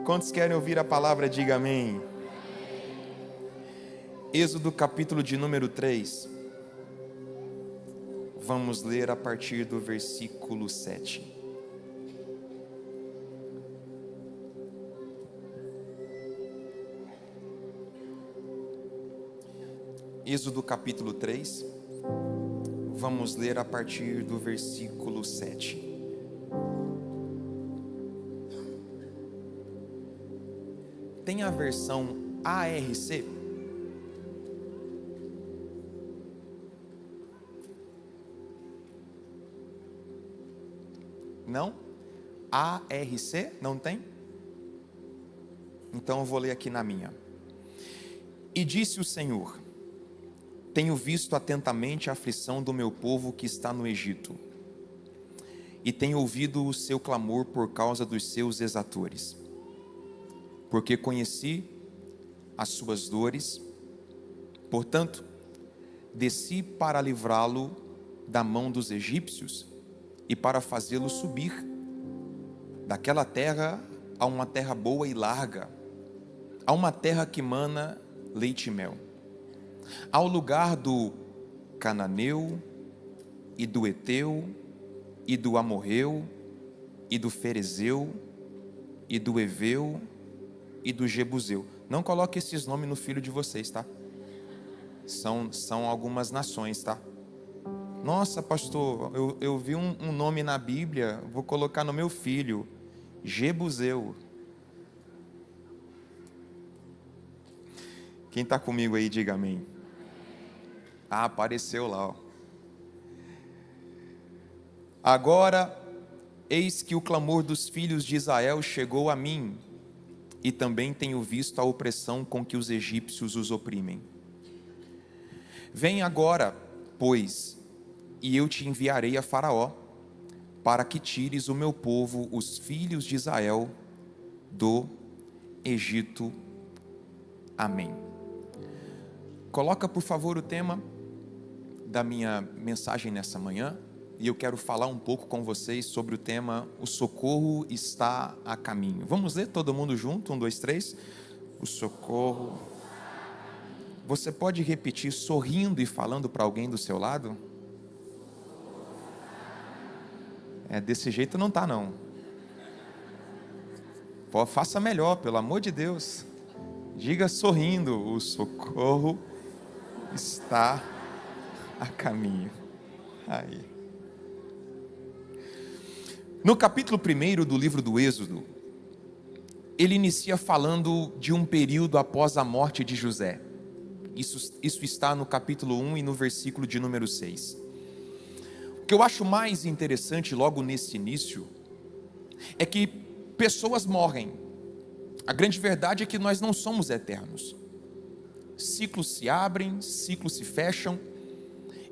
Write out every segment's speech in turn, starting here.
Quantos querem ouvir a palavra, diga amém. Êxodo capítulo de número 3. Vamos ler a partir do versículo 7. Êxodo capítulo 3, vamos ler a partir do versículo 7. Tem a versão ARC? Não? ARC? Não tem? Então eu vou ler aqui na minha. E disse o Senhor: tenho visto atentamente a aflição do meu povo que está no Egito, e tenho ouvido o seu clamor por causa dos seus exatores, porque conheci as suas dores. Portanto, desci para livrá-lo da mão dos egípcios e para fazê-lo subir daquela terra a uma terra boa e larga, a uma terra que mana leite e mel, ao lugar do cananeu, e do eteu, e do amorreu, e do ferezeu, e do eveu, e do jebuseu. Não coloque esses nomes no filho de vocês, tá? São algumas nações, tá? Nossa, pastor, eu vi um nome na Bíblia, vou colocar no meu filho, Jebuseu. Quem está comigo aí, diga amém. Ah, apareceu lá, ó. Agora, eis que o clamor dos filhos de Israel chegou a mim, e também tenho visto a opressão com que os egípcios os oprimem. Vem agora, pois, e eu te enviarei a Faraó, para que tires o meu povo, os filhos de Israel, do Egito. Amém. Coloca, por favor, o tema da minha mensagem nessa manhã, e eu quero falar um pouco com vocês sobre o tema: o socorro está a caminho. Vamos ler todo mundo junto? 1, 2, 3. O socorro. Você pode repetir sorrindo e falando para alguém do seu lado? Desse jeito não tá, não. Pô, faça melhor, pelo amor de Deus. Diga sorrindo: o socorro está a caminho. Aí. No capítulo 1 do livro do Êxodo, ele inicia falando de um período após a morte de José. Isso está no capítulo 1 e no versículo de número 6. O que eu acho mais interessante logo nesse início é que pessoas morrem. A grande verdade é que nós não somos eternos. Ciclos se abrem, ciclos se fecham.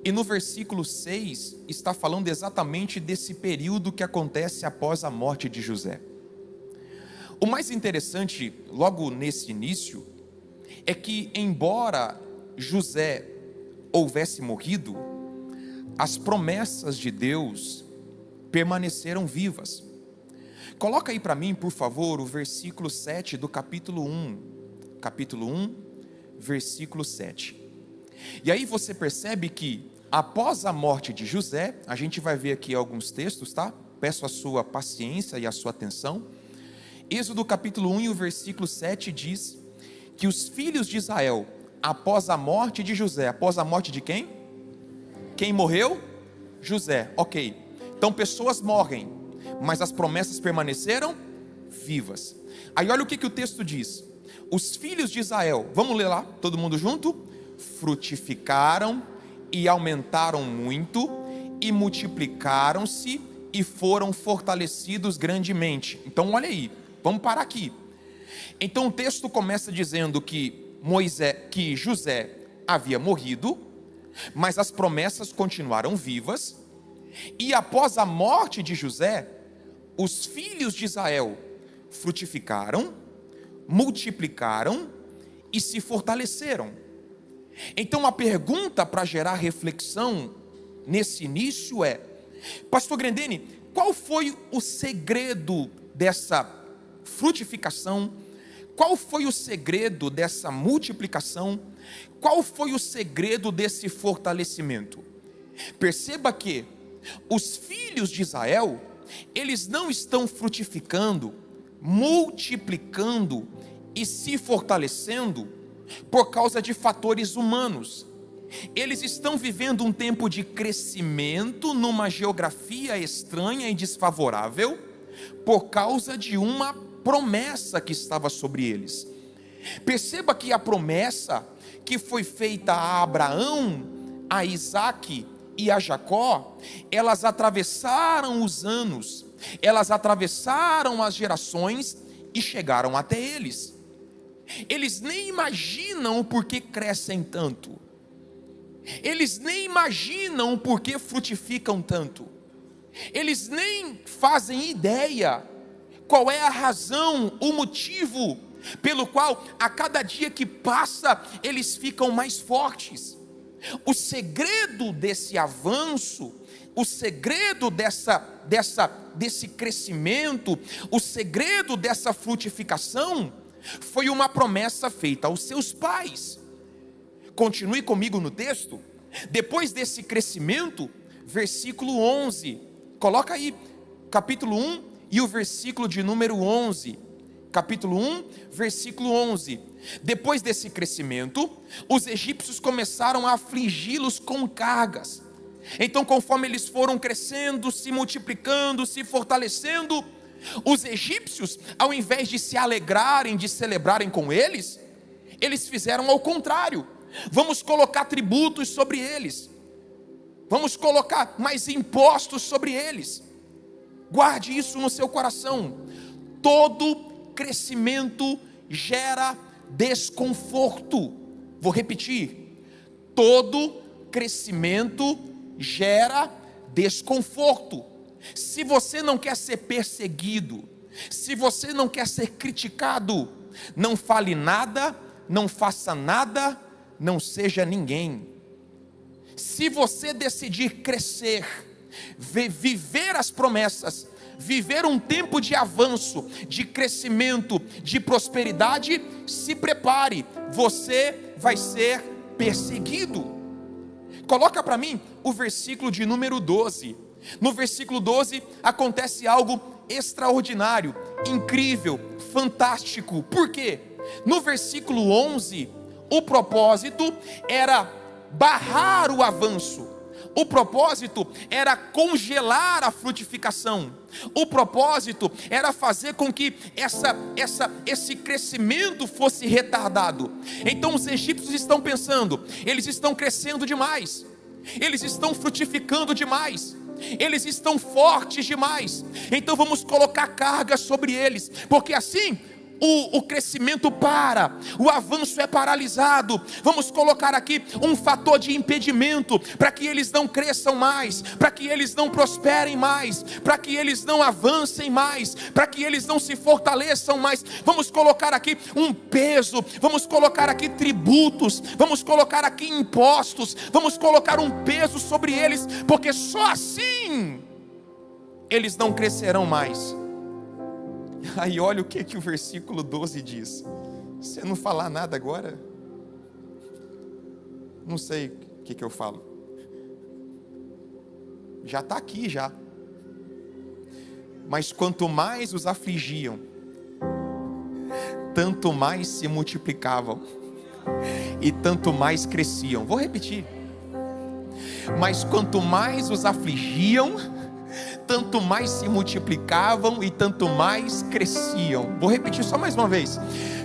E no versículo 6 está falando exatamente desse período que acontece após a morte de José. O mais interessante, logo nesse início, é que embora José houvesse morrido, as promessas de Deus permaneceram vivas. Coloca aí para mim, por favor, o versículo 7 do capítulo 1. Capítulo 1, versículo 7. E aí você percebe que após a morte de José, a gente vai ver aqui alguns textos, tá? Peço a sua paciência e a sua atenção. Êxodo capítulo 1 e o versículo 7 diz que os filhos de Israel, após a morte de José, após a morte de quem? Quem morreu? José, ok. Então pessoas morrem, mas as promessas permaneceram vivas. Aí olha o que o texto diz: os filhos de Israel, vamos ler lá, todo mundo junto? Frutificaram e aumentaram muito, e multiplicaram-se, e foram fortalecidos grandemente. Então olha aí, vamos parar aqui. Então o texto começa dizendo que José havia morrido, mas as promessas continuaram vivas, e após a morte de José, os filhos de Israel frutificaram, multiplicaram e se fortaleceram. Então a pergunta para gerar reflexão nesse início é: pastor Grendene, qual foi o segredo dessa frutificação? Qual foi o segredo dessa multiplicação? Qual foi o segredo desse fortalecimento? Perceba que os filhos de Israel, eles não estão frutificando, multiplicando e se fortalecendo por causa de fatores humanos. Eles estão vivendo um tempo de crescimento numa geografia estranha e desfavorável por causa de uma promessa que estava sobre eles. Perceba que a promessa que foi feita a Abraão, a Isaque e a Jacó, elas atravessaram os anos, elas atravessaram as gerações e chegaram até eles. Eles nem imaginam o porquê crescem tanto, eles nem imaginam o porquê frutificam tanto, eles nem fazem ideia qual é a razão, o motivo pelo qual a cada dia que passa eles ficam mais fortes. O segredo desse avanço, o segredo desse crescimento, o segredo dessa frutificação foi uma promessa feita aos seus pais. Continue comigo no texto. Depois desse crescimento, versículo 11, coloca aí, capítulo 1 e o versículo de número 11, capítulo 1, versículo 11. Depois desse crescimento, os egípcios começaram a afligi-los com cargas. Então, conforme eles foram crescendo, se multiplicando, se fortalecendo, os egípcios, ao invés de se alegrarem, de celebrarem com eles, eles fizeram ao contrário. Vamos colocar tributos sobre eles, vamos colocar mais impostos sobre eles. Guarde isso no seu coração. Todo crescimento gera desconforto. Vou repetir: todo crescimento gera desconforto. Se você não quer ser perseguido, se você não quer ser criticado, não fale nada, não faça nada, não seja ninguém. Se você decidir crescer, viver as promessas, viver um tempo de avanço, de crescimento, de prosperidade, se prepare, você vai ser perseguido. Coloca para mim o versículo de número 12. No versículo 12 acontece algo extraordinário, incrível, fantástico. Por quê? No versículo 11, o propósito era barrar o avanço, o propósito era congelar a frutificação, o propósito era fazer com que esse crescimento fosse retardado. Então os egípcios estão pensando, eles estão crescendo demais, eles estão frutificando demais, eles estão fortes demais, então vamos colocar carga sobre eles, porque assim o crescimento para, o avanço é paralisado. Vamos colocar aqui um fator de impedimento, para que eles não cresçam mais, para que eles não prosperem mais, para que eles não avancem mais, para que eles não se fortaleçam mais. Vamos colocar aqui um peso, vamos colocar aqui tributos, vamos colocar aqui impostos, vamos colocar um peso sobre eles, porque só assim eles não crescerão mais. Aí olha o que o versículo 12 diz. Se eu não falar nada agora, não sei o que eu falo. Já está aqui já. Mas quanto mais os afligiam, tanto mais se multiplicavam e tanto mais cresciam. Vou repetir. Mas quanto mais os afligiam, tanto mais se multiplicavam e tanto mais cresciam. Vou repetir só mais uma vez.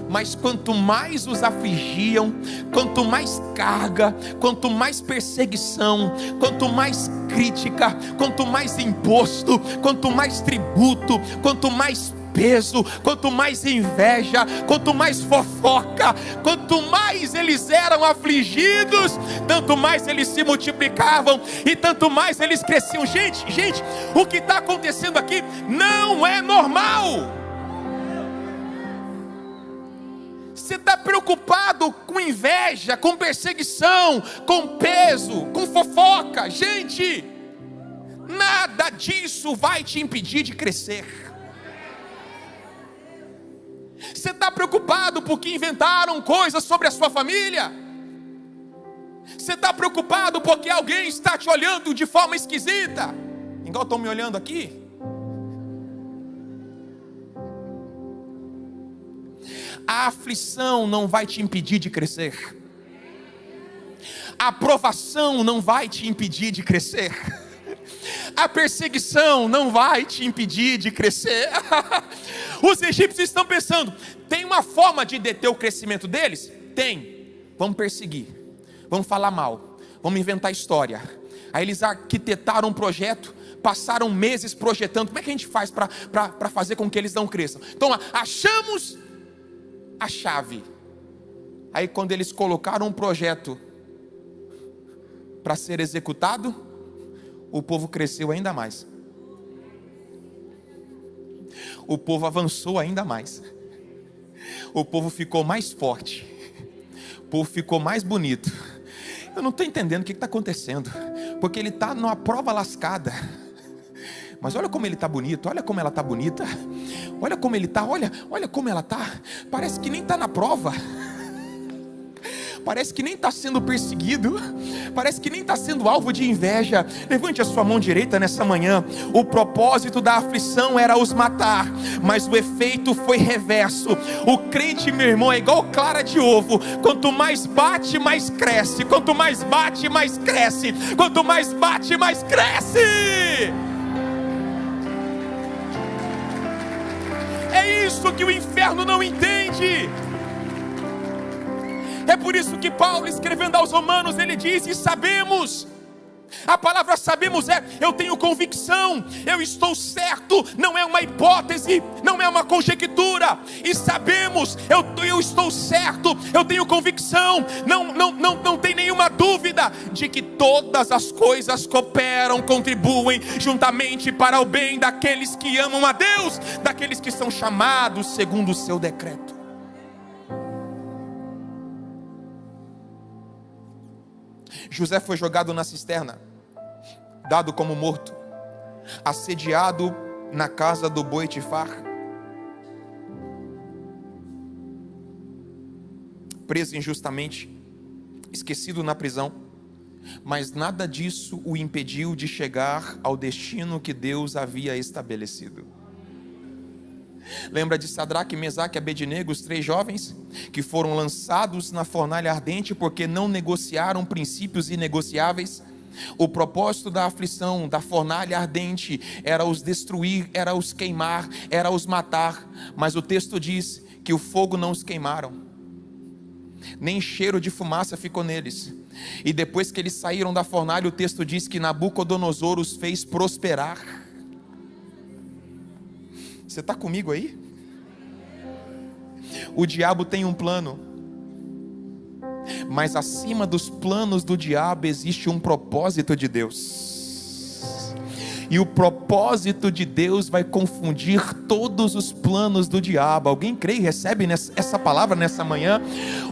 Mas quanto mais os afligiam, quanto mais carga, quanto mais perseguição, quanto mais crítica, quanto mais imposto, quanto mais tributo, quanto mais peso, quanto mais inveja, quanto mais fofoca, quanto mais eles eram afligidos, tanto mais eles se multiplicavam e tanto mais eles cresciam. Gente, o que está acontecendo aqui não é normal. Você está preocupado com inveja, com perseguição, com peso, com fofoca? Gente, nada disso vai te impedir de crescer. Você está preocupado porque inventaram coisas sobre a sua família? Você está preocupado porque alguém está te olhando de forma esquisita, igual estão me olhando aqui? A aflição não vai te impedir de crescer. A provação não vai te impedir de crescer. A perseguição não vai te impedir de crescer. Os egípcios estão pensando: tem uma forma de deter o crescimento deles? Tem. Vamos perseguir, vamos falar mal, vamos inventar história. Aí eles arquitetaram um projeto, passaram meses projetando. Como é que a gente faz para fazer com que eles não cresçam? Então achamos a chave. Aí quando eles colocaram um projeto para ser executado, o povo cresceu ainda mais. O povo avançou ainda mais. O povo ficou mais forte. O povo ficou mais bonito. Eu não estou entendendo o que está acontecendo, porque ele está numa prova lascada. Mas olha como ele está bonito, olha como ela está bonita, olha como ele está, olha como ela está. Parece que nem está na prova, parece que nem está sendo perseguido, parece que nem está sendo alvo de inveja. Levante a sua mão direita nessa manhã. O propósito da aflição era os matar, mas o efeito foi reverso. O crente, meu irmão, é igual clara de ovo: quanto mais bate, mais cresce. Quanto mais bate, mais cresce. Quanto mais bate, mais cresce. É isso que o inferno não entende. É por isso que Paulo, escrevendo aos Romanos, ele diz: e sabemos. A palavra sabemos é: eu tenho convicção, eu estou certo, não é uma hipótese, não é uma conjectura. E sabemos, eu estou certo, eu tenho convicção, não tem nenhuma dúvida de que todas as coisas cooperam, contribuem juntamente para o bem daqueles que amam a Deus, daqueles que são chamados segundo o seu decreto. José foi jogado na cisterna, dado como morto, assediado na casa do Potifar, preso injustamente, esquecido na prisão, mas nada disso o impediu de chegar ao destino que Deus havia estabelecido. Lembra de Sadraque, Mesaque e Abednego, os 3 jovens que foram lançados na fornalha ardente porque não negociaram princípios inegociáveis? O propósito da aflição, da fornalha ardente, era os destruir, era os queimar, era os matar. Mas o texto diz que o fogo não os queimaram, nem cheiro de fumaça ficou neles. E depois que eles saíram da fornalha, o texto diz que Nabucodonosor os fez prosperar. Você está comigo aí? O diabo tem um plano, mas acima dos planos do diabo existe um propósito de Deus. E o propósito de Deus vai confundir todos os planos do diabo. Alguém crê e recebe essa palavra nessa manhã?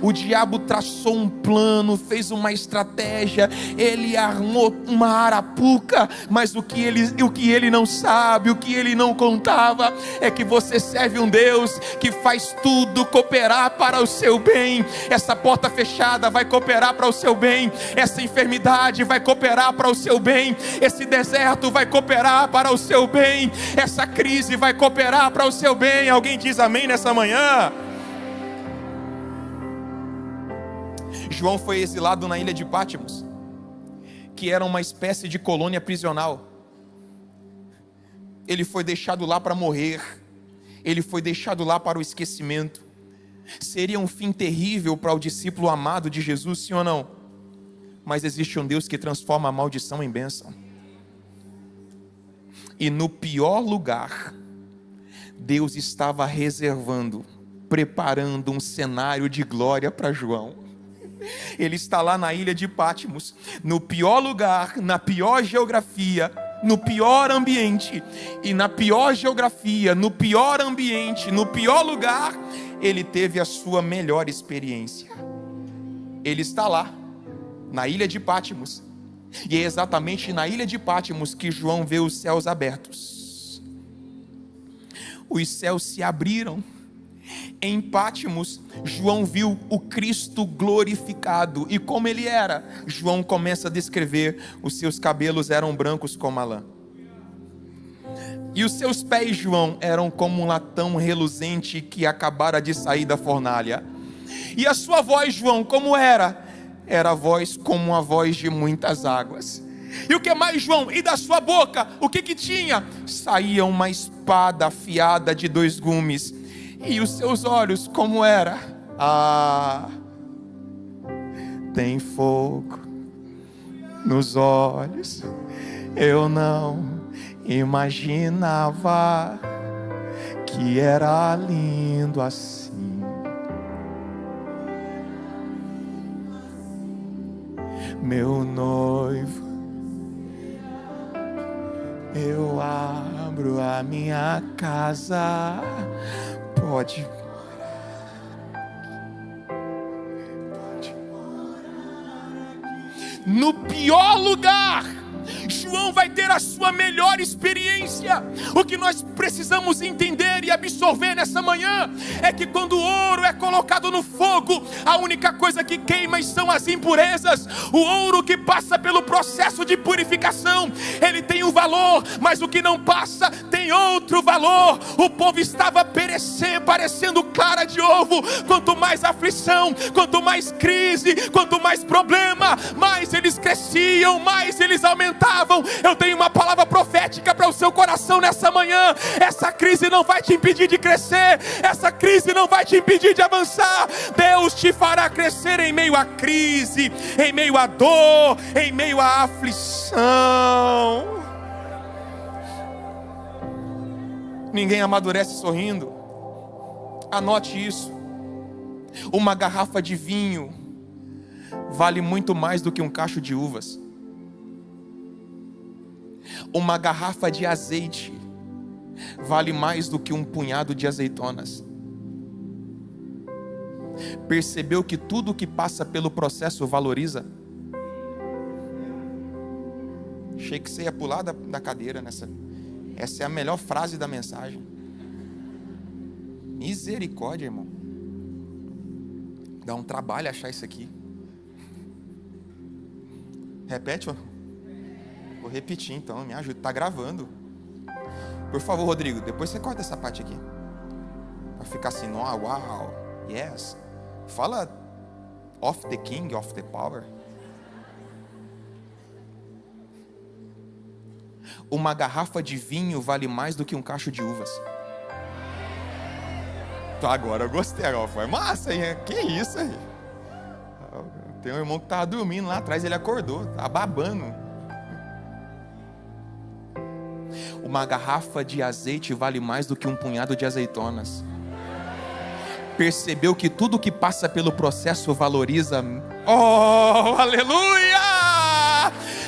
O diabo traçou um plano, fez uma estratégia, ele armou uma arapuca, mas o que ele não sabe, o que ele não contava, é que você serve um Deus que faz tudo cooperar para o seu bem. Essa porta fechada vai cooperar para o seu bem, essa enfermidade vai cooperar para o seu bem, esse deserto vai cooperar para o seu bem, essa crise vai cooperar para o seu bem. Alguém diz amém nessa manhã? João foi exilado na ilha de Pátimos, que era uma espécie de colônia prisional. Ele foi deixado lá para morrer, ele foi deixado lá para o esquecimento. Seria um fim terrível para o discípulo amado de Jesus, sim ou não? Mas existe um Deus que transforma a maldição em bênção. E no pior lugar, Deus estava reservando, preparando um cenário de glória para João. Ele está lá na ilha de Pátimos, no pior lugar, na pior geografia, no pior ambiente. E na pior geografia, no pior ambiente, no pior lugar, ele teve a sua melhor experiência. Ele está lá, na ilha de Pátimos. E é exatamente na ilha de Pátimos que João vê os céus abertos. Os céus se abriram Em Pátimos, João viu o Cristo glorificado, e como ele era, João começa a descrever: os seus cabelos eram brancos como a lã, e os seus pés, João, eram como um latão reluzente que acabara de sair da fornalha. E a sua voz, João, como era? Era a voz como a voz de muitas águas. E o que mais, João? E da sua boca, o que que tinha? Saía uma espada afiada de 2 gumes. E os seus olhos, como era? Tem fogo nos olhos. Eu não imaginava que era lindo assim. Meu noivo, eu abro a minha casa, pode morar aqui. No pior lugar, João vai ter a sua melhor experiência. O que nós precisamos entender e absorver nessa manhã é que quando o ouro é colocado no fogo, a única coisa que queima são as impurezas. O ouro que passa pelo processo de purificação, ele tem um valor, mas o que não passa tem outro valor. O povo estava perecendo, parecendo clara de ovo. Quanto mais aflição, quanto mais crise, quanto mais problema, mais eles cresciam, mais eles aumentavam. Eu tenho uma palavra profética para o seu coração nessa manhã. Essa crise não vai te impedir de crescer, essa crise não vai te impedir de avançar. Deus te fará crescer em meio à crise, em meio à dor, em meio à aflição. Ninguém amadurece sorrindo. Anote isso. Uma garrafa de vinho vale muito mais do que um cacho de uvas. Uma garrafa de azeite vale mais do que um punhado de azeitonas. Percebeu que tudo que passa pelo processo valoriza? Achei que você ia pular da cadeira nessa. Essa é a melhor frase da mensagem. Misericórdia, irmão. Dá um trabalho achar isso aqui. Repete, ó. Vou repetir então, me ajuda. Está gravando. Por favor, Rodrigo, depois você corta essa parte aqui. Vai ficar assim, uau, yes. Fala of the king, of the power. Uma garrafa de vinho vale mais do que um cacho de uvas. Agora eu gostei, agora foi massa, hein? Que isso aí? Tem um irmão que estava dormindo lá atrás, ele acordou, estava babando. Uma garrafa de azeite vale mais do que um punhado de azeitonas. Percebeu que tudo que passa pelo processo valoriza. Oh, aleluia!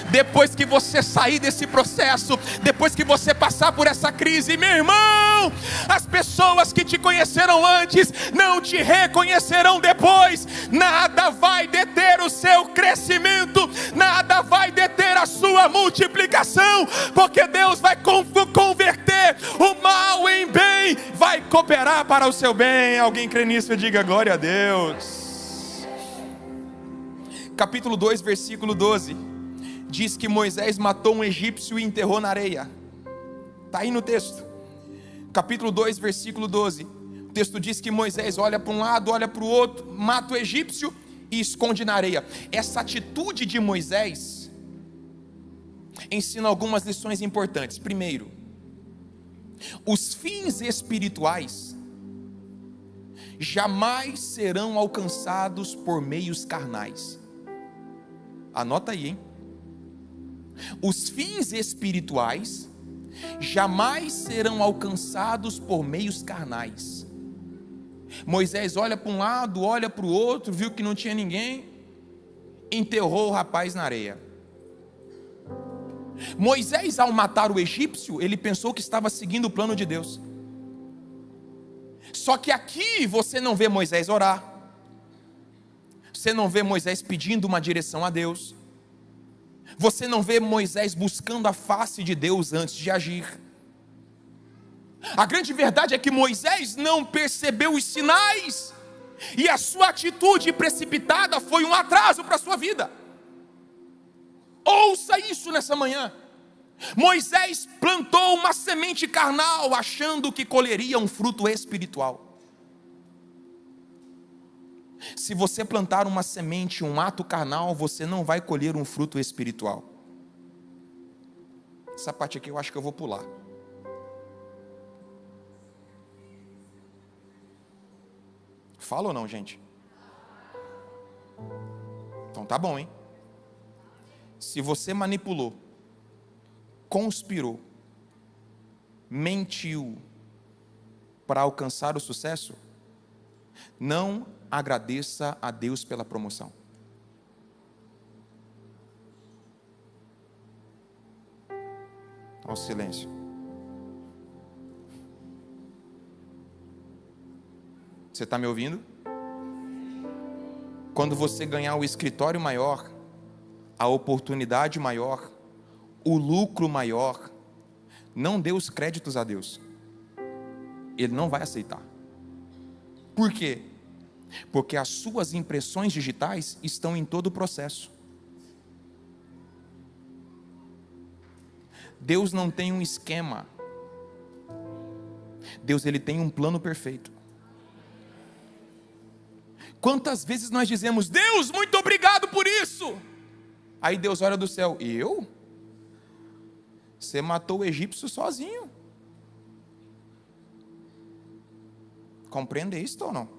Depois que você sair desse processo, depois que você passar por essa crise, meu irmão, as pessoas que te conheceram antes não te reconhecerão depois. Nada vai deter o seu crescimento, nada vai deter a sua multiplicação, porque Deus vai converter o mal em bem, vai cooperar para o seu bem. Alguém crê nisso? Diga glória a Deus. Capítulo 2, versículo 12. Diz que Moisés matou um egípcio e enterrou na areia. Está aí no texto. Capítulo 2, versículo 12. O texto diz que Moisés olha para um lado, olha para o outro, mata o egípcio e esconde na areia. Essa atitude de Moisés ensina algumas lições importantes. Primeiro, os fins espirituais jamais serão alcançados por meios carnais. Anota aí, hein? Os fins espirituais jamais serão alcançados por meios carnais. Moisés olha para um lado, olha para o outro, viu que não tinha ninguém, enterrou o rapaz na areia. Moisés, ao matar o egípcio, ele pensou que estava seguindo o plano de Deus. Só que aqui você não vê Moisés orar, você não vê Moisés pedindo uma direção a Deus, você não vê Moisés buscando a face de Deus antes de agir. A grande verdade é que Moisés não percebeu os sinais, e a sua atitude precipitada foi um atraso para a sua vida. Ouça isso nessa manhã. Moisés plantou uma semente carnal, achando que colheria um fruto espiritual. Se você plantar uma semente, um ato carnal, você não vai colher um fruto espiritual. Essa parte aqui eu acho que eu vou pular. Fala ou não, gente? Então tá bom, hein? Se você manipulou, conspirou, mentiu para alcançar o sucesso, não agradeça a Deus pela promoção. Olha o silêncio. Você está me ouvindo? Quando você ganhar o escritório maior, a oportunidade maior, o lucro maior, não dê os créditos a Deus. Ele não vai aceitar. Por quê? Porque as suas impressões digitais estão em todo o processo. Deus não tem um esquema. Deus, ele tem um plano perfeito. Quantas vezes nós dizemos: Deus, muito obrigado por isso. Aí Deus olha do céu: eu? Você matou o egípcio sozinho. Compreende isso ou não?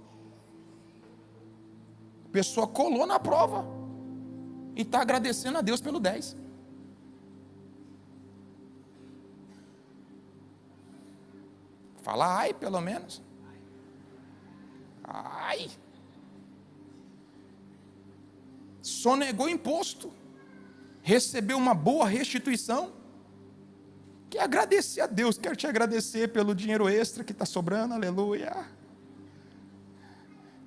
A pessoa colou na prova e está agradecendo a Deus pelo 10. Fala ai, pelo menos. Ai. Sonegou imposto, recebeu uma boa restituição, quer agradecer a Deus. Quero te agradecer pelo dinheiro extra que está sobrando, aleluia.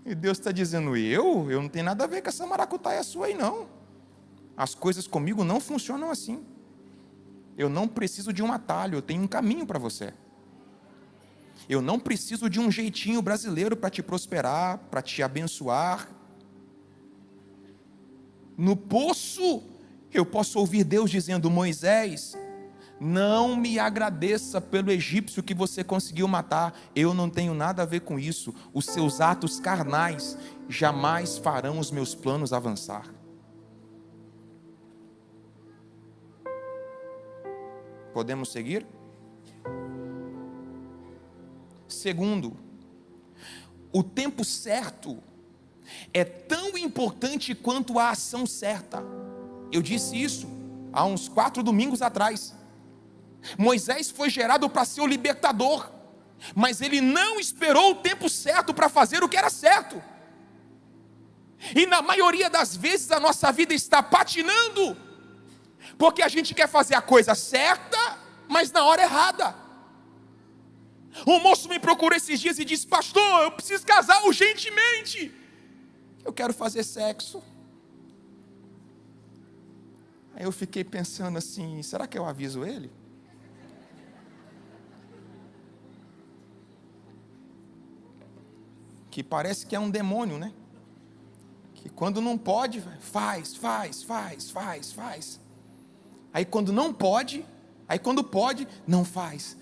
E Deus está dizendo: eu não tenho nada a ver com essa maracutaia sua aí não. As coisas comigo não funcionam assim. Eu não preciso de um atalho, eu tenho um caminho para você. Eu não preciso de um jeitinho brasileiro para te prosperar, para te abençoar. No poço, eu posso ouvir Deus dizendo: Moisés, não me agradeça pelo egípcio que você conseguiu matar, eu não tenho nada a ver com isso. Os seus atos carnais jamais farão os meus planos avançar. Podemos seguir? Segundo, o tempo certo é tão importante quanto a ação certa. Eu disse isso há uns 4 domingos atrás. Moisés foi gerado para ser o libertador, mas ele não esperou o tempo certo para fazer o que era certo. E na maioria das vezes a nossa vida está patinando, porque a gente quer fazer a coisa certa, mas na hora errada. Um moço me procurou esses dias e disse: pastor, eu preciso casar urgentemente. Eu quero fazer sexo. Aí eu fiquei pensando assim: será que eu aviso ele? Que parece que é um demônio, né? Que quando não pode, faz. Aí quando não pode, aí quando pode, não faz.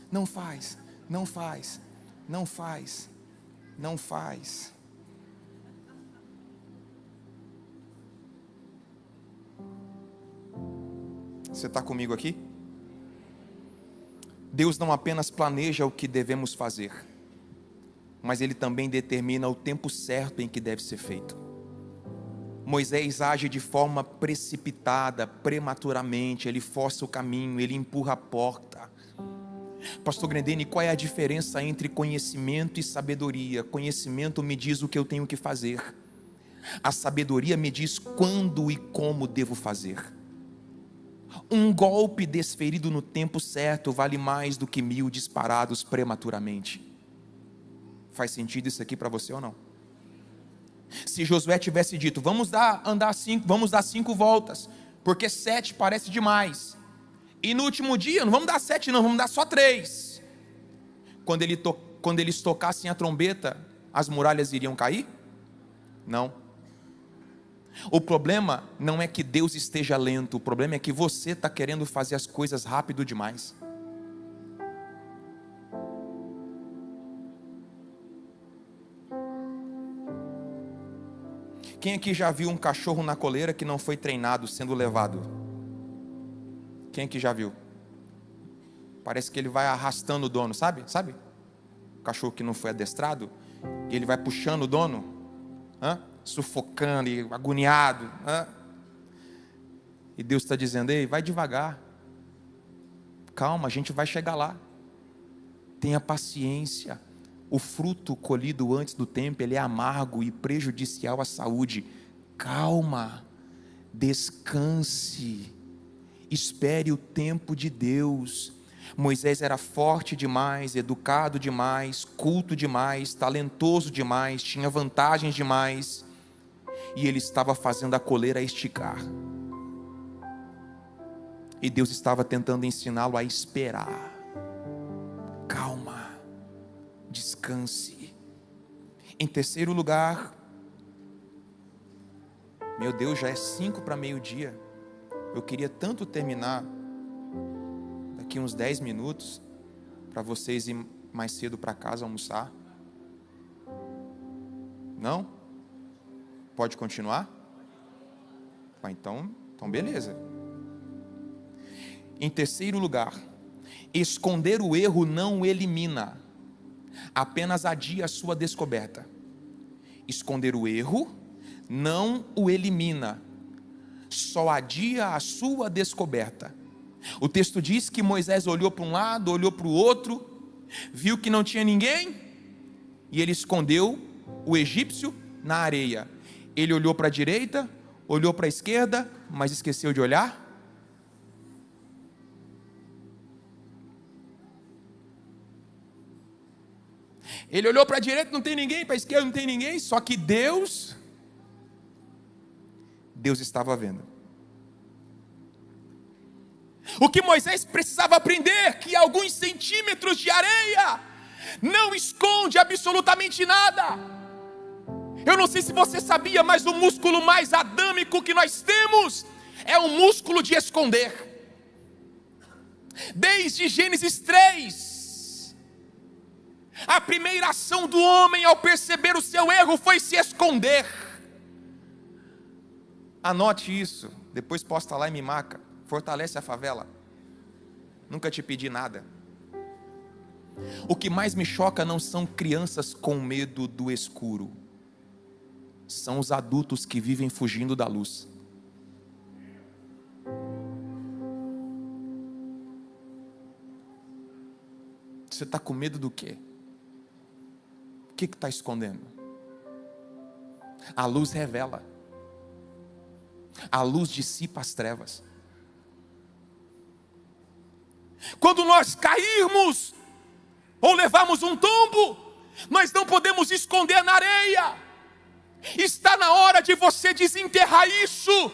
Você está comigo aqui? Deus não apenas planeja o que devemos fazer, mas Ele também determina o tempo certo em que deve ser feito. Moisés age de forma precipitada, prematuramente, ele força o caminho, ele empurra a porta. Pastor Grendene, qual é a diferença entre conhecimento e sabedoria? Conhecimento me diz o que eu tenho que fazer, a sabedoria me diz quando e como devo fazer. Um golpe desferido no tempo certo vale mais do que 1000 disparados prematuramente. Faz sentido isso aqui para você ou não? Se Josué tivesse dito: vamos dar 5 voltas, porque 7 parece demais, e no último dia, não vamos dar 7 não, vamos dar só 3. quando eles tocassem a trombeta, as muralhas iriam cair? Não. O problema não é que Deus esteja lento, o problema é que você está querendo fazer as coisas rápido demais. Quem aqui já viu um cachorro na coleira que não foi treinado sendo levado? Quem aqui já viu? Parece que ele vai arrastando o dono, sabe? Sabe? O cachorro que não foi adestrado, e ele vai puxando o dono, sufocando e agoniado. E Deus está dizendo: ei, vai devagar, calma, a gente vai chegar lá. Tenha paciência. O fruto colhido antes do tempo, ele é amargo e prejudicial à saúde. Calma, descanse, espere o tempo de Deus. Moisés era forte demais, educado demais, culto demais, talentoso demais, tinha vantagens demais, e ele estava fazendo a coleira esticar. E Deus estava tentando ensiná-lo a esperar. Calma, descanse. Em terceiro lugar, meu Deus, já é 5 para meio-dia. Eu queria tanto terminar daqui uns 10 minutos, para vocês ir mais cedo para casa almoçar. Não? Pode continuar? Então beleza. Em terceiro lugar, esconder o erro não o elimina, apenas adia a sua descoberta. Esconder o erro não o elimina, só adia a sua descoberta. O texto diz que Moisés olhou para um lado, olhou para o outro, viu que não tinha ninguém, e ele escondeu o egípcio na areia. Ele olhou para a direita, olhou para a esquerda, mas esqueceu de olhar. Ele olhou para a direita, não tem ninguém, para a esquerda não tem ninguém, só que Deus estava vendo. O que Moisés precisava aprender, que alguns centímetros de areia não esconde absolutamente nada. Eu não sei se você sabia, mas o músculo mais adâmico que nós temos é o músculo de esconder. Desde Gênesis 3, a primeira ação do homem ao perceber o seu erro foi se esconder. Anote isso, depois posta lá e me marca. Fortalece a favela. Nunca te pedi nada. O que mais me choca não são crianças com medo do escuro, são os adultos que vivem fugindo da luz. Você está com medo do quê? O que está escondendo? A luz revela. A luz dissipa as trevas. Quando nós cairmos ou levarmos um tombo, nós não podemos esconder na areia. Está na hora de você desenterrar isso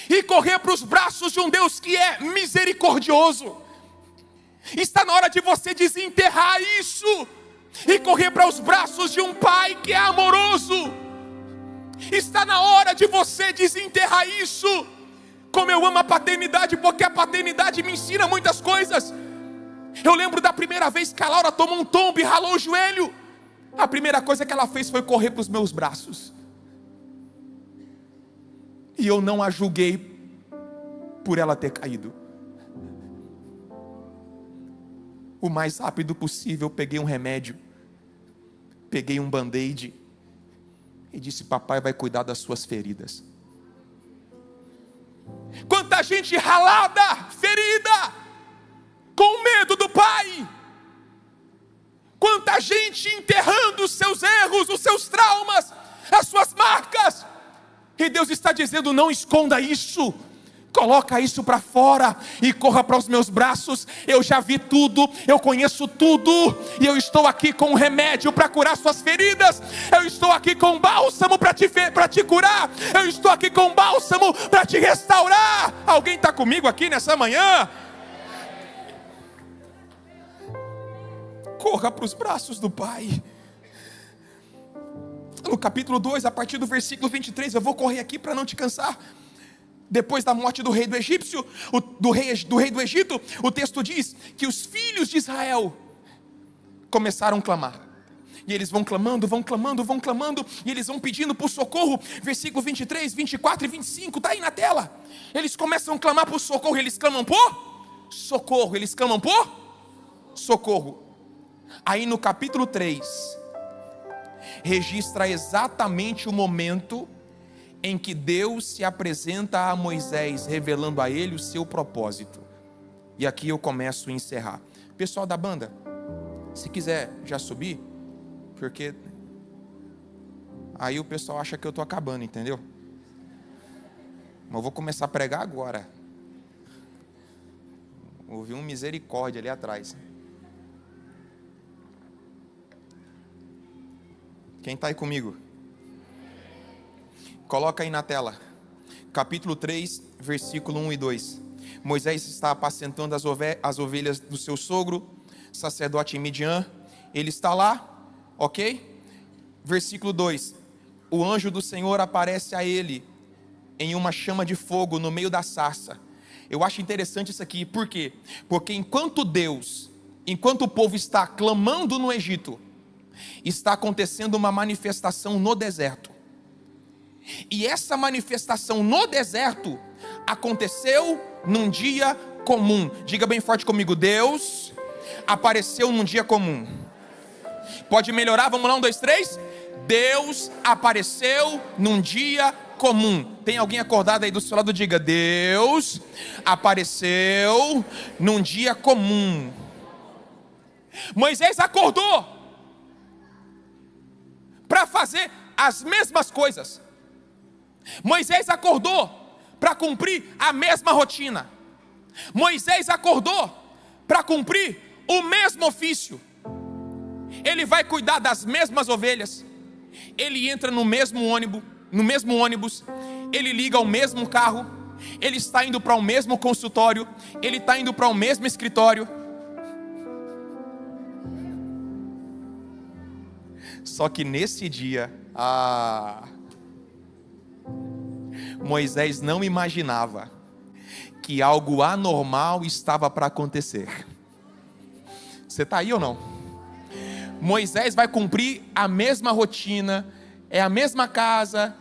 e correr para os braços de um Deus que é misericordioso. Está na hora de você desenterrar isso e correr para os braços de um Pai que é amoroso. Está na hora de você desenterrar isso. Como eu amo a paternidade, porque a paternidade me ensina muitas coisas. Eu lembro da primeira vez que a Laura tomou um tombo e ralou o joelho. A primeira coisa que ela fez foi correr para os meus braços. E eu não a julguei por ela ter caído. O mais rápido possível, eu peguei um remédio, peguei um band-aid e disse: papai vai cuidar das suas feridas. Quanta gente ralada, ferida, com medo do pai. Quanta gente enterrando os seus erros, os seus traumas, as suas marcas. E Deus está dizendo: não esconda isso. Coloca isso para fora e corra para os meus braços. Eu já vi tudo, eu conheço tudo, e eu estou aqui com um remédio para curar suas feridas. Eu estou aqui com bálsamo para te curar. Eu estou aqui com bálsamo para te restaurar. Alguém está comigo aqui nessa manhã? corra para os braços do Pai. No capítulo 2, a partir do versículo 23, eu vou correr aqui para não te cansar. Depois da morte do rei do Egito, o texto diz que os filhos de Israel começaram a clamar. E eles vão clamando, e eles vão pedindo por socorro. Versículo 23, 24 e 25, está aí na tela. Eles começam a clamar por socorro, eles clamam por socorro, Aí no capítulo 3, registra exatamente o momento em que Deus se apresenta a Moisés, revelando a ele o seu propósito. E aqui eu começo a encerrar. Pessoal da banda, se quiser já subir, porque aí o pessoal acha que eu estou acabando, entendeu? Mas eu vou começar a pregar agora. Ouvi um misericórdia ali atrás. Quem está aí comigo? Coloca aí na tela. Capítulo 3, versículo 1 e 2. Moisés está apacentando as ovelhas do seu sogro, sacerdote em Midian. Ele está lá, ok? Versículo 2. O anjo do Senhor aparece a ele em uma chama de fogo no meio da sarça. Eu acho interessante isso aqui, por quê? Porque enquanto o povo está clamando no Egito, está acontecendo uma manifestação no deserto. E essa manifestação no deserto aconteceu num dia comum. Diga bem forte comigo: Deus apareceu num dia comum. Pode melhorar? Vamos lá, 1, 2, 3. Deus apareceu num dia comum. Tem alguém acordado aí do seu lado? Diga: Deus apareceu num dia comum. Moisés acordou para fazer as mesmas coisas. Moisés acordou para cumprir a mesma rotina. Moisés acordou para cumprir o mesmo ofício. Ele vai cuidar das mesmas ovelhas. Ele entra no mesmo ônibus. Ele liga ao mesmo carro. Ele está indo para o mesmo consultório. Ele está indo para o mesmo escritório. Só que nesse dia, Moisés não imaginava que algo anormal estava para acontecer. Você está aí ou não? Moisés vai cumprir a mesma rotina, é a mesma casa,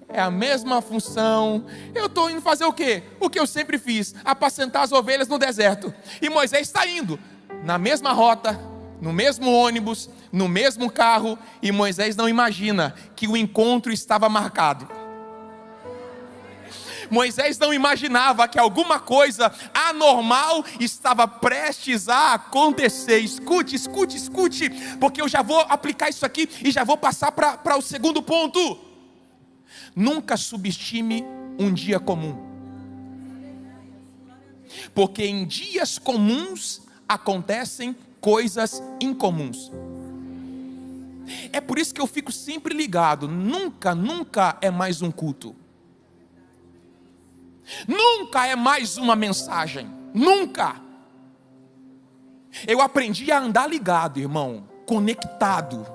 é a mesma função. Eu estou indo fazer o quê? O que eu sempre fiz, apacentar as ovelhas no deserto. E Moisés está indo na mesma rota, no mesmo ônibus, no mesmo carro, e Moisés não imagina que o encontro estava marcado. Moisés não imaginava que alguma coisa anormal estava prestes a acontecer. Escute, porque eu já vou aplicar isso aqui e já vou passar para o segundo ponto. Nunca subestime um dia comum, porque em dias comuns acontecem coisas incomuns. É por isso que eu fico sempre ligado. Nunca é mais um culto. Nunca é mais uma mensagem. Nunca. Eu aprendi a andar ligado, irmão, conectado,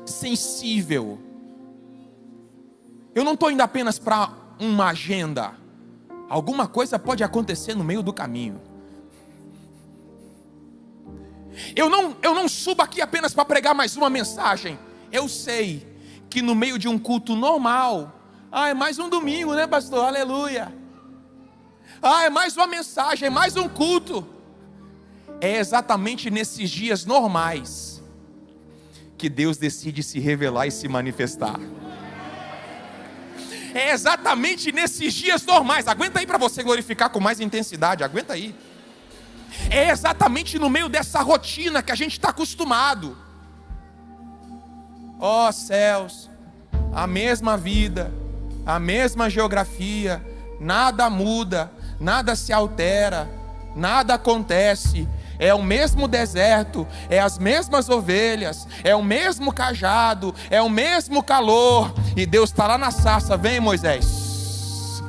sensível. Eu não estou indo apenas para uma agenda. Alguma coisa pode acontecer no meio do caminho. Eu não subo aqui apenas para pregar mais uma mensagem. Eu sei que no meio de um culto normal, é mais um domingo, né, pastor? Aleluia. É mais uma mensagem, é mais um culto. É exatamente nesses dias normais que Deus decide se revelar e se manifestar. É exatamente nesses dias normais. Aguenta aí para você glorificar com mais intensidade. Aguenta aí. É exatamente no meio dessa rotina que a gente está acostumado. Ó céus, a mesma vida, a mesma geografia, nada muda, nada se altera, nada acontece. É o mesmo deserto, é as mesmas ovelhas, é o mesmo cajado, é o mesmo calor. E Deus está lá na sarça. Vem, Moisés,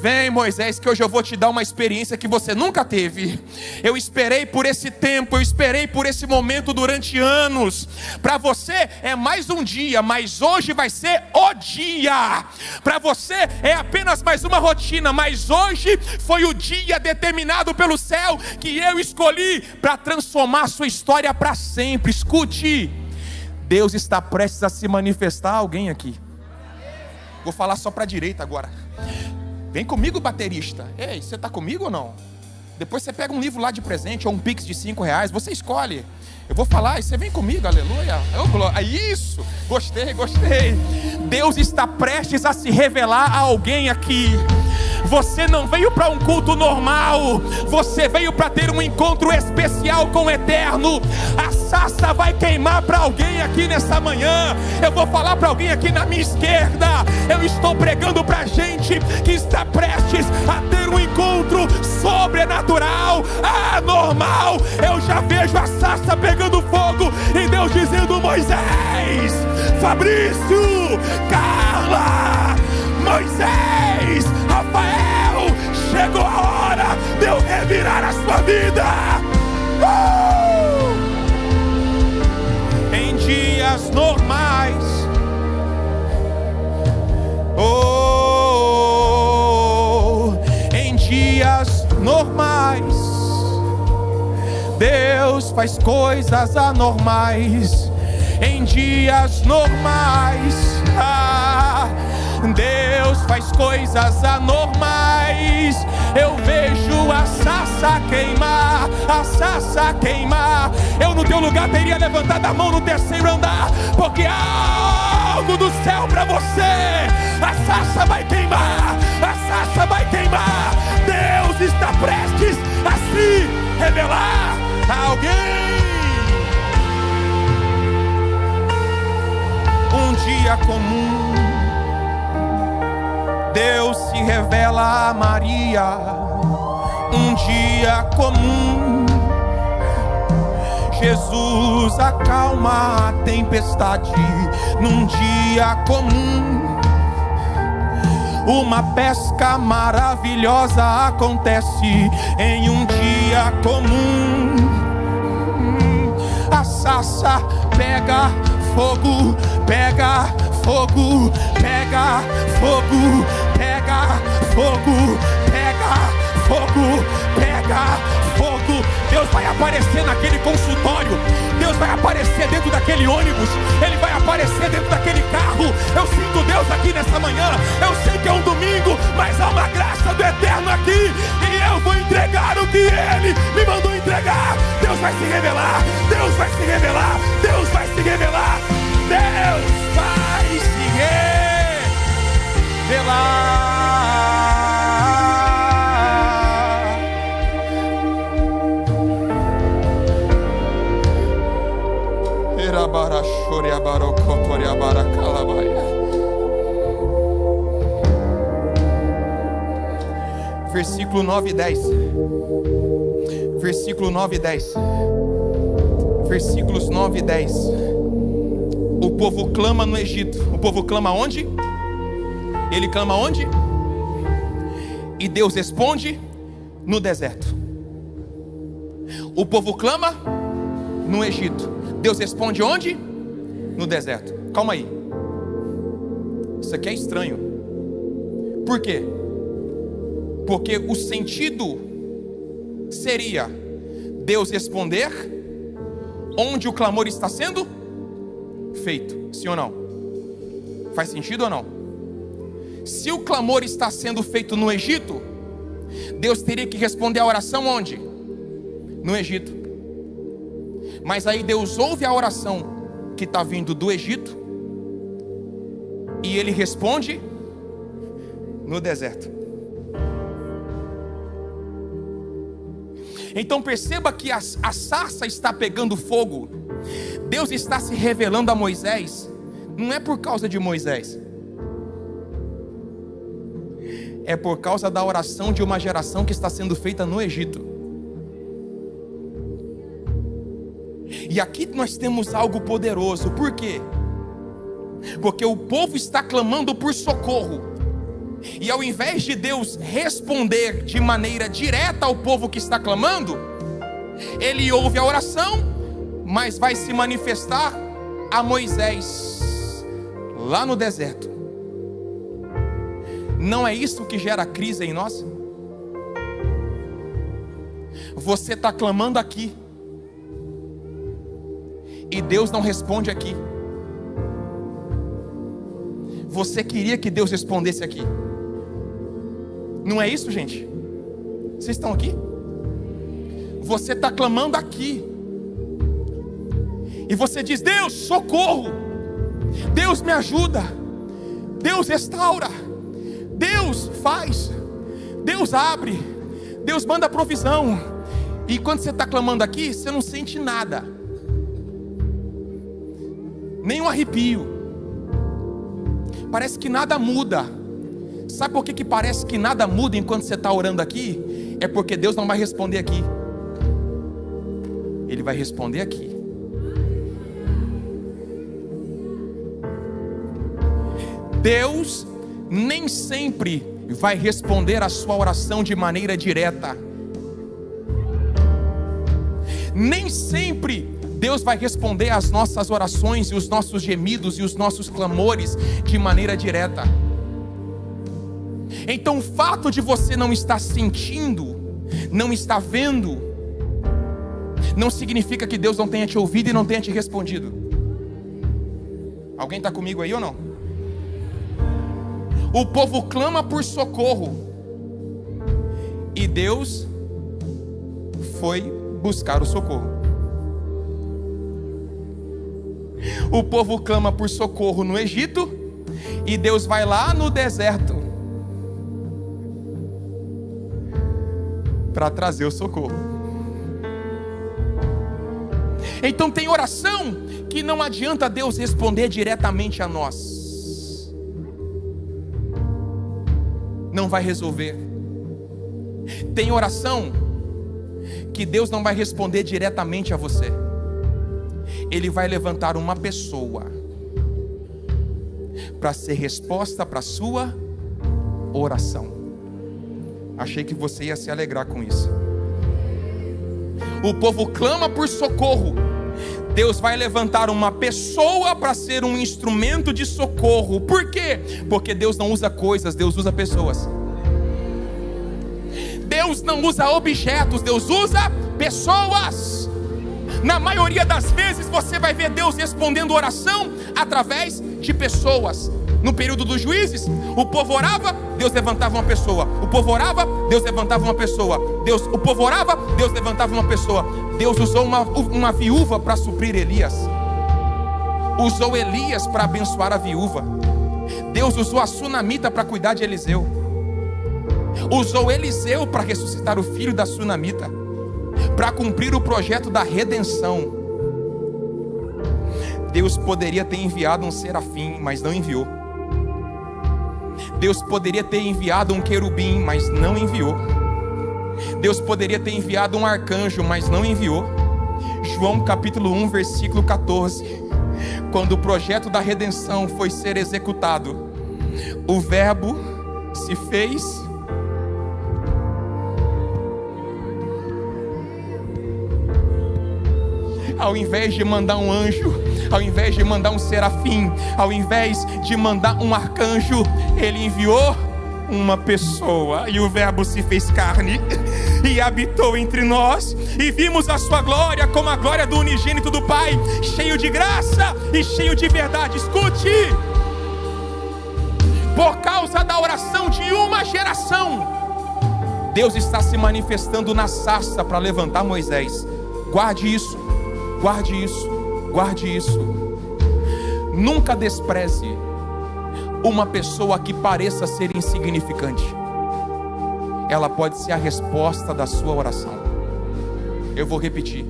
Vem, Moisés, que hoje eu vou te dar uma experiência que você nunca teve. Eu esperei por esse tempo, eu esperei por esse momento durante anos. Para você é mais um dia, mas hoje vai ser o dia. Para você é apenas mais uma rotina, mas hoje foi o dia determinado pelo céu que eu escolhi para transformar a sua história para sempre. Escute, Deus está prestes a se manifestar. Alguém aqui? Vou falar só para a direita agora. Vem comigo, baterista. Ei, você está comigo ou não? Depois você pega um livro lá de presente, ou um pix de R$5, você escolhe. Eu vou falar e você vem comigo, aleluia. Isso, gostei. Deus está prestes a se revelar a alguém aqui. Você não veio para um culto normal, você veio para ter um encontro especial com o Eterno. A sarça vai queimar para alguém aqui nessa manhã. Eu vou falar para alguém aqui na minha esquerda. Eu estou pregando para gente que está prestes a ter um encontro sobrenatural, anormal. Eu já vejo a sarça pegando fogo e Deus dizendo: Moisés, Fabrício, Carla, Moisés, Rafael, chegou a hora de eu revirar a sua vida. Em dias normais, em dias normais, Deus faz coisas anormais. Em dias normais, Deus faz coisas anormais. Eu vejo a sarça queimar, Eu no teu lugar teria levantado a mão no terceiro andar, porque há algo do céu para você. A sarça vai queimar, Deus está prestes a se revelar a alguém. Um dia comum, Deus se revela a Maria. Um dia comum, Jesus acalma a tempestade. Num dia comum, uma pesca maravilhosa acontece. Em um dia comum, a sarça pega fogo, pega fogo, pega fogo, pega fogo, pega fogo, pega fogo. Deus vai aparecer naquele consultório, Deus vai aparecer dentro daquele ônibus, Ele vai aparecer dentro daquele carro. Eu sinto Deus aqui nessa manhã. Eu sei que é um domingo, mas há uma graça do Eterno aqui, e eu vou entregar o que Ele me mandou entregar. Deus vai se revelar, Deus vai se revelar, Deus vai se revelar, Deus vai se revelar. Versículo 9 e 10. Versículo 9 e 10. Versículos 9 e 10. O povo clama no Egito. O povo clama onde? Ele clama onde? E Deus responde no deserto. O povo clama no Egito. Deus responde onde? No deserto. Calma aí. Isso aqui é estranho. Por quê? Porque o sentido seria Deus responder onde o clamor está sendo feito. Sim ou não? Faz sentido ou não? Se o clamor está sendo feito no Egito, Deus teria que responder a oração onde? No Egito. Mas aí Deus ouve a oração que está vindo do Egito e Ele responde no deserto. Então perceba que a sarça está pegando fogo. Deus está se revelando a Moisés. Não é por causa de Moisés, é por causa da oração de uma geração que está sendo feita no Egito. E aqui nós temos algo poderoso. Por quê? Porque o povo está clamando por socorro. E ao invés de Deus responder de maneira direta ao povo que está clamando, Ele ouve a oração, mas vai se manifestar a Moisés lá no deserto. Não é isso que gera crise em nós? Você está clamando aqui e Deus não responde aqui. Você queria que Deus respondesse aqui. Não é isso, gente? Vocês estão aqui? Você está clamando aqui e você diz: Deus, socorro, Deus me ajuda, Deus restaura, Deus faz, Deus abre, Deus manda provisão. E quando você está clamando aqui, você não sente nada, nem um arrepio, parece que nada muda. Sabe por que parece que nada muda enquanto você está orando aqui? É porque Deus não vai responder aqui, Ele vai responder aqui. Deus nem sempre vai responder a sua oração de maneira direta. Nem sempre Deus vai responder às nossas orações e os nossos gemidos e os nossos clamores de maneira direta. Então o fato de você não estar sentindo, não estar vendo, não significa que Deus não tenha te ouvido e não tenha te respondido. Alguém está comigo aí ou não? O povo clama por socorro e Deus foi buscar o socorro. O povo clama por socorro no Egito e Deus vai lá no deserto para trazer o socorro. Então tem oração que não adianta Deus responder diretamente a nós, não vai resolver. Tem oração que Deus não vai responder diretamente a você, Ele vai levantar uma pessoa para ser resposta para a sua oração. Achei que você ia se alegrar com isso. O povo clama por socorro, Deus vai levantar uma pessoa para ser um instrumento de socorro. Por quê? Porque Deus não usa coisas, Deus usa pessoas. Deus não usa objetos, Deus usa pessoas. Na maioria das vezes você vai ver Deus respondendo oração através de pessoas. No período dos juízes, o povo orava, Deus levantava uma pessoa. O povo orava, Deus levantava uma pessoa. O povo orava, Deus levantava uma pessoa. Deus usou uma viúva para suprir Elias. Usou Elias para abençoar a viúva. Deus usou a sunamita para cuidar de Eliseu. Usou Eliseu para ressuscitar o filho da sunamita, para cumprir o projeto da redenção. Deus poderia ter enviado um serafim, mas não enviou. Deus poderia ter enviado um querubim, mas não enviou. Deus poderia ter enviado um arcanjo, mas não enviou. João capítulo 1, versículo 14. Quando o projeto da redenção foi ser executado, o verbo se fez ao invés de mandar um anjo, ao invés de mandar um serafim, ao invés de mandar um arcanjo, Ele enviou uma pessoa. E o verbo se fez carne e habitou entre nós, e vimos a sua glória como a glória do unigênito do Pai, cheio de graça e cheio de verdade. Escute, por causa da oração de uma geração, Deus está se manifestando na sarça para levantar Moisés. Guarde isso, guarde isso, guarde isso. Nunca despreze uma pessoa que pareça ser insignificante. Ela pode ser a resposta da sua oração. Eu vou repetir.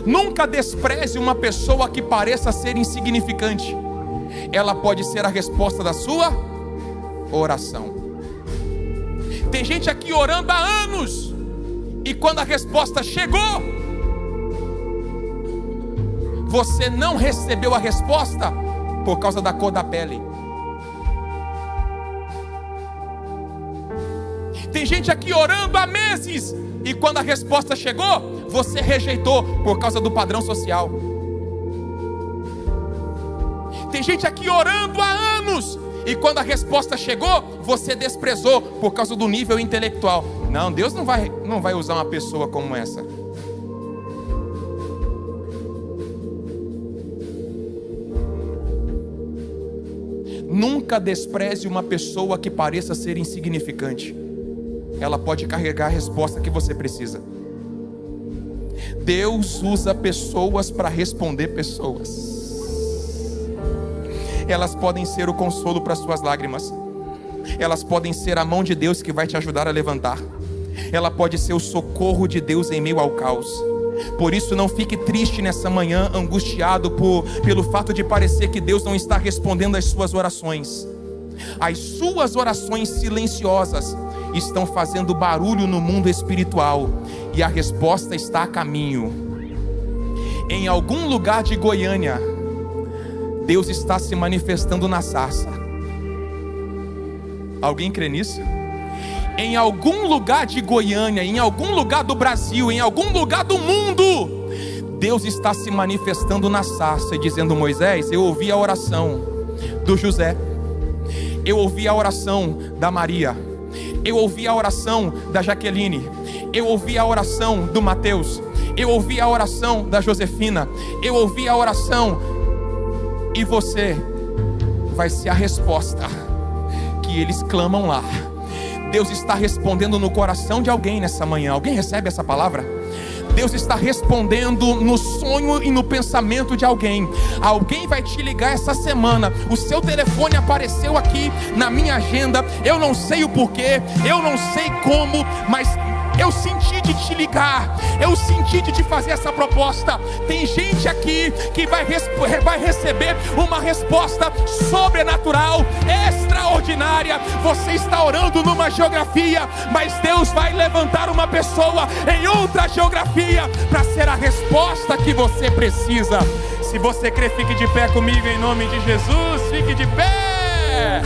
Nunca despreze uma pessoa que pareça ser insignificante. Ela pode ser a resposta da sua oração. Tem gente aqui orando há anos, e quando a resposta chegou, você não recebeu a resposta por causa da cor da pele. Tem gente aqui orando há meses, e quando a resposta chegou, você rejeitou por causa do padrão social. Tem gente aqui orando há anos, e quando a resposta chegou, você desprezou por causa do nível intelectual. Não, Deus não vai usar uma pessoa como essa. Nunca despreze uma pessoa que pareça ser insignificante. Ela pode carregar a resposta que você precisa. Deus usa pessoas para responder pessoas. Elas podem ser o consolo para suas lágrimas. Elas podem ser a mão de Deus que vai te ajudar a levantar. Ela pode ser o socorro de Deus em meio ao caos. Por isso, não fique triste nessa manhã, angustiado pelo fato de parecer que Deus não está respondendo às suas orações. As suas orações silenciosas estão fazendo barulho no mundo espiritual, e a resposta está a caminho. Em algum lugar de Goiânia, Deus está se manifestando na sarça. Alguém crê nisso? Em algum lugar de Goiânia, em algum lugar do Brasil, em algum lugar do mundo, Deus está se manifestando na sarça e dizendo: Moisés, eu ouvi a oração do José, eu ouvi a oração da Maria, eu ouvi a oração da Jaqueline, eu ouvi a oração do Mateus, eu ouvi a oração da Josefina, eu ouvi a oração, e você vai ser a resposta que eles clamam lá. Deus está respondendo no coração de alguém nessa manhã. Alguém recebe essa palavra? Deus está respondendo no sonho e no pensamento de alguém. Alguém vai te ligar essa semana. O seu telefone apareceu aqui na minha agenda. Eu não sei o porquê, eu não sei como, mas eu senti de te ligar, eu senti de te fazer essa proposta. Tem gente aqui que vai receber uma resposta sobrenatural, extraordinária. Você está orando numa geografia, mas Deus vai levantar uma pessoa em outra geografia para ser a resposta que você precisa. Se você crê, fique de pé comigo em nome de Jesus. Fique de pé.